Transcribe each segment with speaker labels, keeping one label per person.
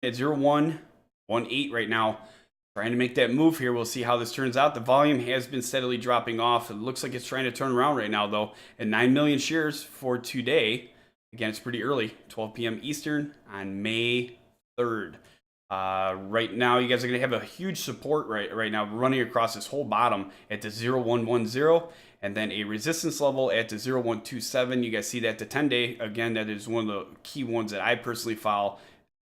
Speaker 1: at 0.118 right now. Trying to make that move here. We'll see how this turns out. The volume has been steadily dropping off. It looks like it's trying to turn around right now, though. At 9 million shares for today. Again, it's pretty early, 12 p.m. Eastern on May 3rd. Right now, you guys are going to have a huge support right now running across this whole bottom at the 0.110 and then a resistance level at the 0.127. You guys see that the 10-day, again, that is one of the key ones that I personally follow.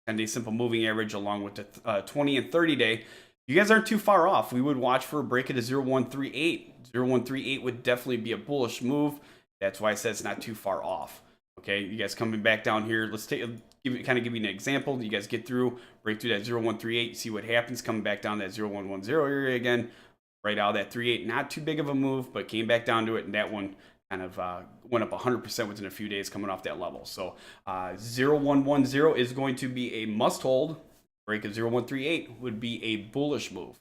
Speaker 1: 10-day simple moving average along with the 20 and 30-day. You guys aren't too far off. We would watch for a break at a 0.138. 0.138 would definitely be a bullish move. That's why I said it's not too far off. Okay, you guys coming back down here. Let's give you an example. You guys get through, break through that 0.138, see what happens. Coming back down that 0.110 area again, right out of that 38. Not too big of a move, but came back down to it, and that one kind of went up 100% within a few days coming off that level. So 0.110 is going to be a must hold. Break of 0.138 would be a bullish move.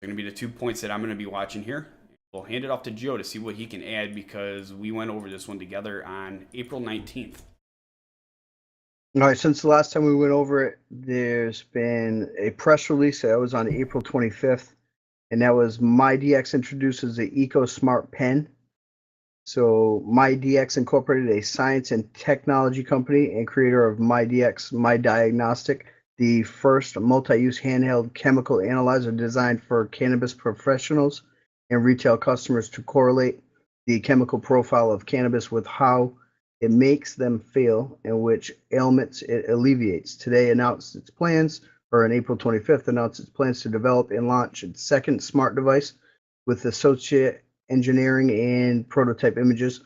Speaker 1: They're going to be the 2 points that I'm going to be watching here. We'll hand it off to Joe to see what he can add because we went over this one together on April 19th.
Speaker 2: All right, since the last time we went over it, there's been a press release that was on April 25th, and that was MyDx introduces the EcoSmart Pen. So MyDx Incorporated, a science and technology company and creator of MyDx MyDiagnostic, the first multi-use handheld chemical analyzer designed for cannabis professionals and retail customers to correlate the chemical profile of cannabis with how it makes them feel and which ailments it alleviates. Today announced its plans, or on April 25th, announced its plans to develop and launch its second smart device with associate engineering and prototype images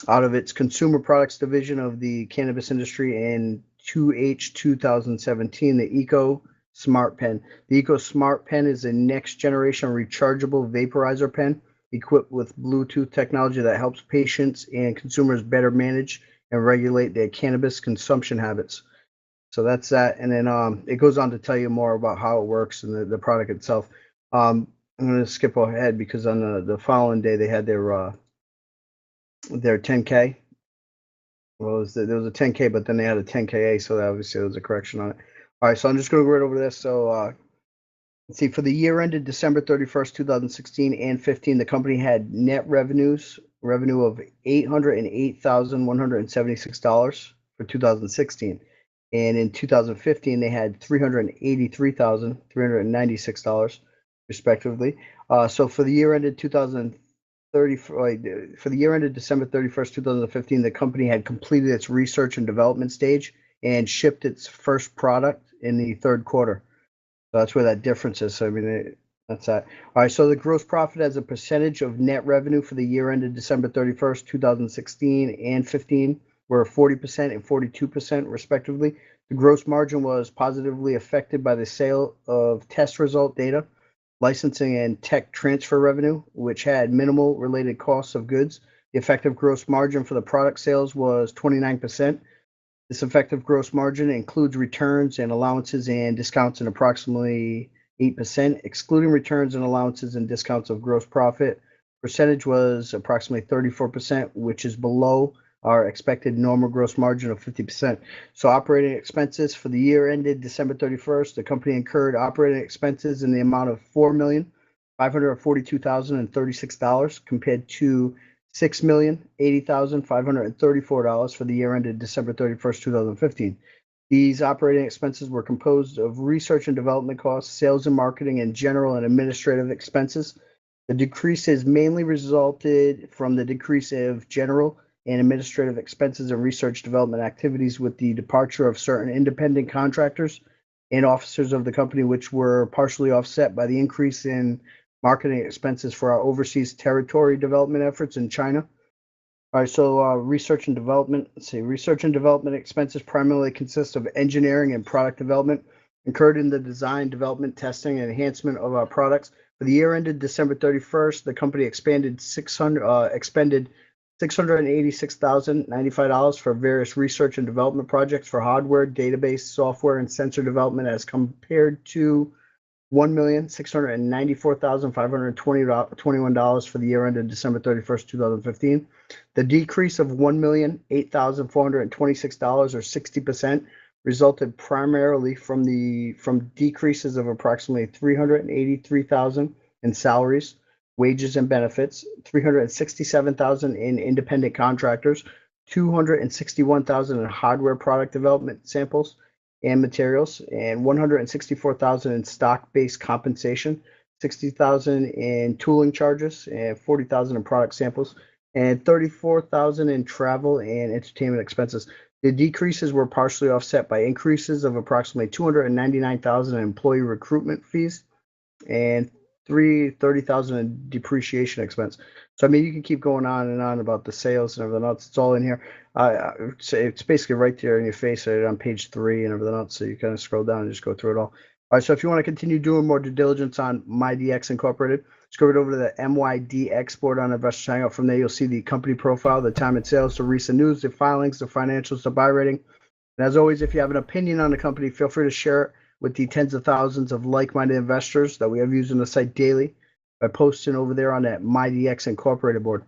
Speaker 2: out of its consumer products division of the cannabis industry in 2H 2017, the Eco Smart Pen. The Eco Smart Pen is a next generation rechargeable vaporizer pen equipped with Bluetooth technology that helps patients and consumers better manage and regulate their cannabis consumption habits. So that's that. And then it goes on to tell you more about how it works and the product itself. I'm going to skip ahead because on the following day they had their 10K. Well, there was a 10K, but then they had a 10KA, so obviously there was a correction on it. All right, so I'm just going to go right over this. So let's see, for the year ended December 31st, 2016 and 15, the company had net revenue of $808,176 for 2016. And in 2015, they had $383,396 respectively. So for the year ended for the year ended December 31st, 2015, the company had completed its research and development stage and shipped its first product in the third quarter. So that's where that difference is. So, I mean, that's that. All right, so the gross profit as a percentage of net revenue for the year ended December 31st, 2016 and 15 were 40% and 42% respectively. The gross margin was positively affected by the sale of test result data, licensing and tech transfer revenue, which had minimal related costs of goods. The effective gross margin for the product sales was 29%. This effective gross margin includes returns and allowances and discounts in approximately 8%. Excluding returns and allowances and discounts of gross profit, percentage was approximately 34%, which is below our expected normal gross margin of 50%. So operating expenses for the year ended December 31st, the company incurred operating expenses in the amount of $4,542,036 compared to $6,080,534 for the year ended December 31st, 2015. These operating expenses were composed of research and development costs, sales and marketing, and general and administrative expenses. The decreases mainly resulted from the decrease of general and administrative expenses and research development activities with the departure of certain independent contractors and officers of the company, which were partially offset by the increase in marketing expenses for our overseas territory development efforts in China. All right, so research and development. Let's see, research and development expenses primarily consist of engineering and product development incurred in the design, development, testing, and enhancement of our products. For the year ended December 31st, the company expended $686,095 for various research and development projects for hardware, database, software, and sensor development as compared to $1,694,521 for the year ended December 31st, 2015. The decrease of $1,008,426 or 60% resulted primarily from decreases of approximately 383,000 in salaries, wages and benefits, 367,000 in independent contractors, 261,000 in hardware product development samples and materials, and 164,000 in stock-based compensation, 60,000 in tooling charges, and 40,000 in product samples, and 34,000 in travel and entertainment expenses. The decreases were partially offset by increases of approximately 299,000 in employee recruitment fees and 330,000 in depreciation expense. So I mean, you can keep going on and on about the sales and everything else. It's all in here. It's basically right there in your face, right on page 3 and everything else. So you kind of scroll down and just go through it all. All right. So if you want to continue doing more due diligence on MyDx Incorporated, just go right over to the MyDx board on Investors Hangout. From there, you'll see the company profile, the time and sales, the recent news, the filings, the financials, the buy rating. And as always, if you have an opinion on the company, feel free to share it with the tens of thousands of like-minded investors that we have using the site daily by posting over there on that MyDx Incorporated board.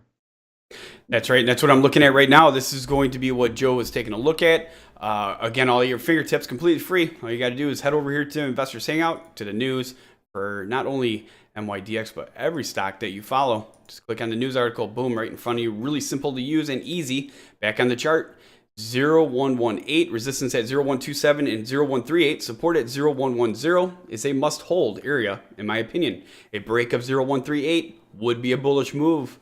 Speaker 1: That's right. That's what I'm looking at right now. This is going to be what Joe was taking a look at. Again, all your fingertips completely free. All you got to do is head over here to Investors Hangout, to the news for not only MyDx, but every stock that you follow. Just click on the news article, boom, right in front of you. Really simple to use and easy. Back on the chart, 0118, resistance at 0127 and 0138, support at 0110 is a must hold area, in my opinion. A break of 0138 would be a bullish move.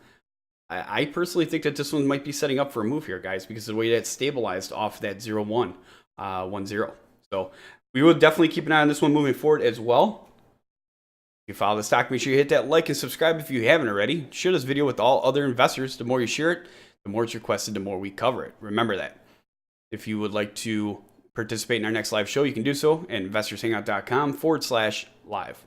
Speaker 1: I personally think that this one might be setting up for a move here, guys, because of the way that's stabilized off that 0110. So we will definitely keep an eye on this one moving forward as well. If you follow the stock, make sure you hit that like and subscribe if you haven't already. Share this video with all other investors. The more you share it, the more it's requested, the more we cover it. Remember that. If you would like to participate in our next live show, you can do so at investorshangout.com/live.